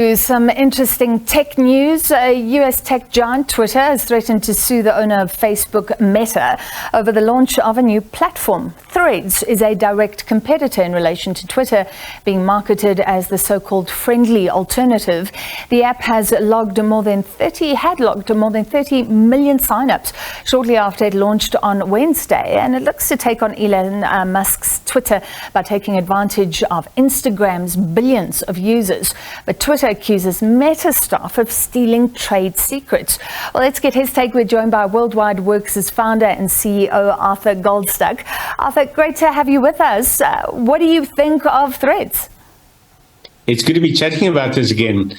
Some interesting tech news. US tech giant Twitter has threatened to sue the owner of Facebook, Meta, over the launch of a new platform. Threads is a direct competitor in relation to Twitter, being marketed as the so-called friendly alternative. The app had logged more than 30 million signups shortly after it launched on Wednesday, and it looks to take on Elon Musk's Twitter by taking advantage of Instagram's billions of users. But Twitter accuses Meta staff of stealing trade secrets. Well, let's get his take. We're joined by Worldwide Works' founder and CEO, Arthur Goldstuck. Arthur, great to have you with us. What do you think of Threads? It's good to be chatting about this again.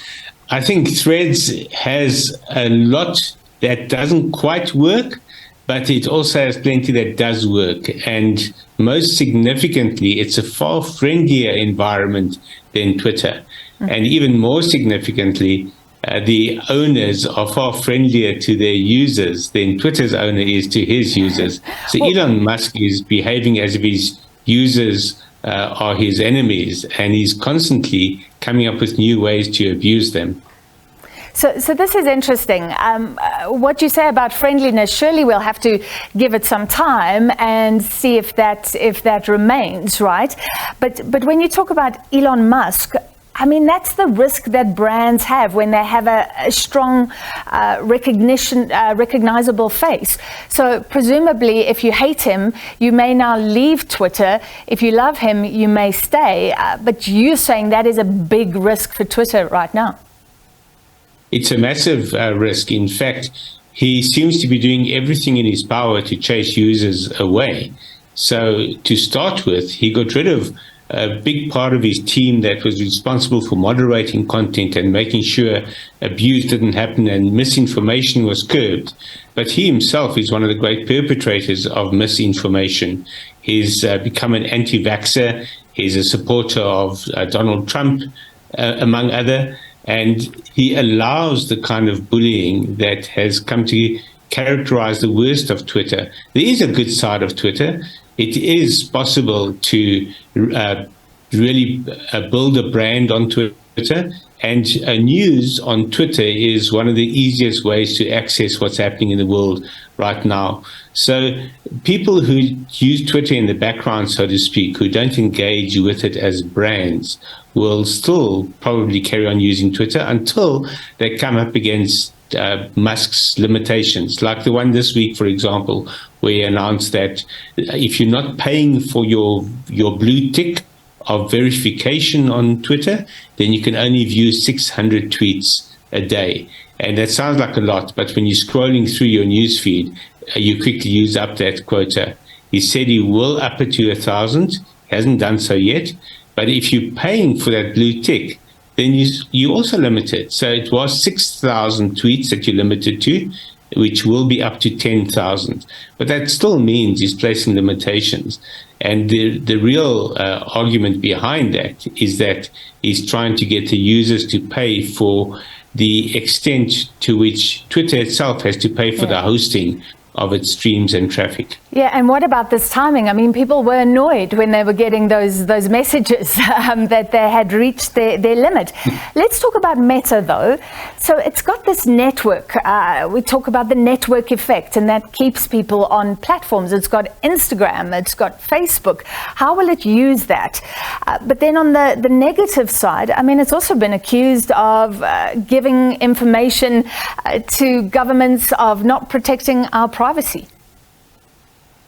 I think Threads has a lot that doesn't quite work, but it also has plenty that does work. And most significantly, it's a far friendlier environment than Twitter. And even more significantly, the owners are far friendlier to their users than Twitter's owner is to his users. So Elon Musk is behaving as if his users are his enemies, and he's constantly coming up with new ways to abuse them. So this is interesting. What you say about friendliness, surely we'll have to give it some time and see if that remains, right? But when you talk about Elon Musk, I mean, that's the risk that brands have when they have a strong recognizable face. So presumably, if you hate him, you may now leave Twitter. If you love him, you may stay. But you're saying that is a big risk for Twitter right now. It's a massive risk. In fact, he seems to be doing everything in his power to chase users away. So to start with, he got rid of a big part of his team that was responsible for moderating content and making sure abuse didn't happen and misinformation was curbed. But he himself is one of the great perpetrators of misinformation. He's become an anti-vaxxer. He's a supporter of Donald Trump, among other, and he allows the kind of bullying that has come to characterize the worst of Twitter. There is a good side of Twitter. It is possible to really build a brand on Twitter, and news on Twitter is one of the easiest ways to access what's happening in the world right now. So people who use Twitter in the background, so to speak, who don't engage with it as brands, will still probably carry on using Twitter until they come up against Musk's limitations, like the one this week, for example, where he announced that if you're not paying for your blue tick of verification on Twitter, then you can only view 600 tweets a day. And that sounds like a lot, but when you're scrolling through your newsfeed, you quickly use up that quota. He said he will up it to 1,000. Hasn't done so yet. But if you're paying for that blue tick, then you also limit it. So it was 6,000 tweets that you limited to, which will be up to 10,000. But that still means he's placing limitations. And the real argument behind that is that he's trying to get the users to pay for the extent to which Twitter itself has to pay for the hosting of its streams and traffic. Yeah, and what about this timing? I mean, people were annoyed when they were getting those messages that they had reached their limit. Let's talk about Meta, though. So it's got this network. We talk about the network effect, and that keeps people on platforms. It's got Instagram, it's got Facebook. How will it use that? But then on the negative side, I mean, it's also been accused of giving information to governments, of not protecting our privacy.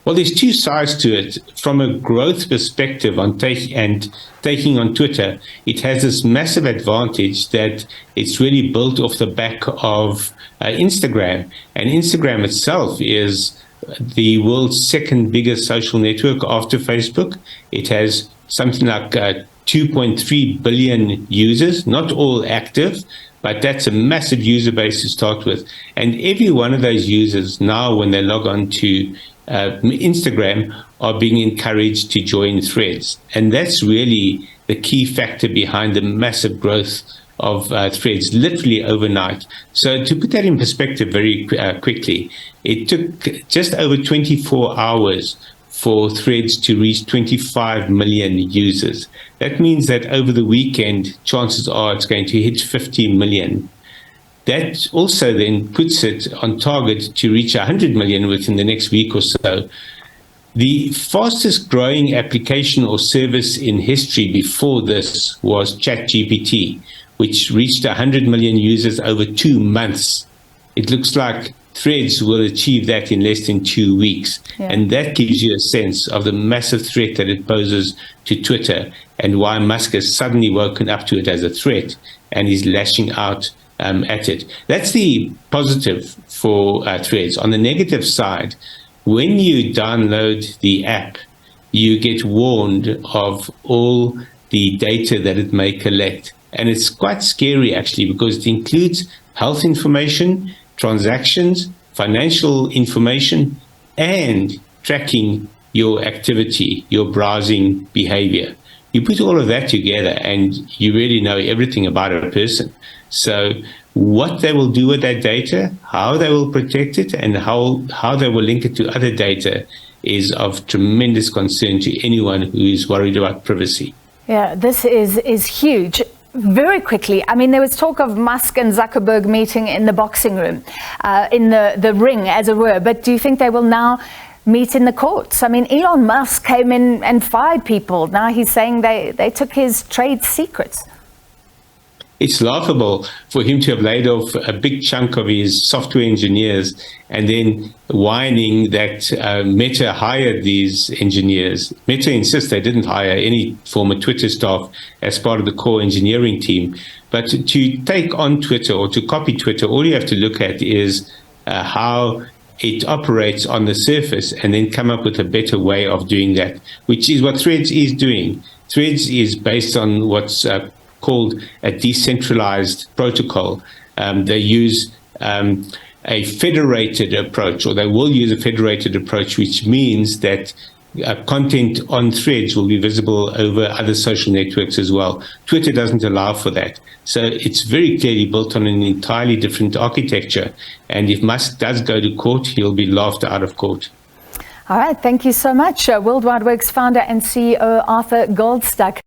Well, there's two sides to it. From a growth perspective on taking on Twitter, it has this massive advantage that it's really built off the back of Instagram. And Instagram itself is the world's second biggest social network after Facebook. It has something like 2.3 billion users, not all active, but that's a massive user base to start with. And every one of those users now, when they log on to Instagram, are being encouraged to join Threads. And that's really the key factor behind the massive growth of Threads, literally overnight. So to put that in perspective very quickly, it took just over 24 hours for Threads to reach 25 million users. That means that over the weekend, chances are it's going to hit 50 million. That also then puts it on target to reach 100 million within the next week or so. The fastest growing application or service in history before this was ChatGPT, which reached 100 million users over 2 months. It looks like Threads will achieve that in less than 2 weeks. Yeah. And that gives you a sense of the massive threat that it poses to Twitter and why Musk has suddenly woken up to it as a threat and is lashing out at it. That's the positive for Threads. On the negative side, when you download the app, you get warned of all the data that it may collect. And it's quite scary, actually, because it includes health information, transactions, financial information, and tracking your activity, your browsing behavior. You put all of that together and you really know everything about a person. So what they will do with that data, how they will protect it, and how they will link it to other data is of tremendous concern to anyone who is worried about privacy. Yeah, this is huge. Very quickly, I mean, there was talk of Musk and Zuckerberg meeting in the boxing room, in the ring, as it were. But do you think they will now meet in the courts? I mean, Elon Musk came in and fired people. Now he's saying they took his trade secrets. It's laughable for him to have laid off a big chunk of his software engineers and then whining that Meta hired these engineers. Meta insists they didn't hire any former Twitter staff as part of the core engineering team. But to take on Twitter or to copy Twitter, all you have to look at is how it operates on the surface and then come up with a better way of doing that, which is what Threads is doing. Threads is based on what's called a decentralized protocol. They use a federated approach, or they will use a federated approach, which means that content on Threads will be visible over other social networks as well. Twitter doesn't allow for that. So it's very clearly built on an entirely different architecture. And if Musk does go to court, he'll be laughed out of court. All right, thank you so much. Worldwide Works founder and CEO Arthur Goldstuck.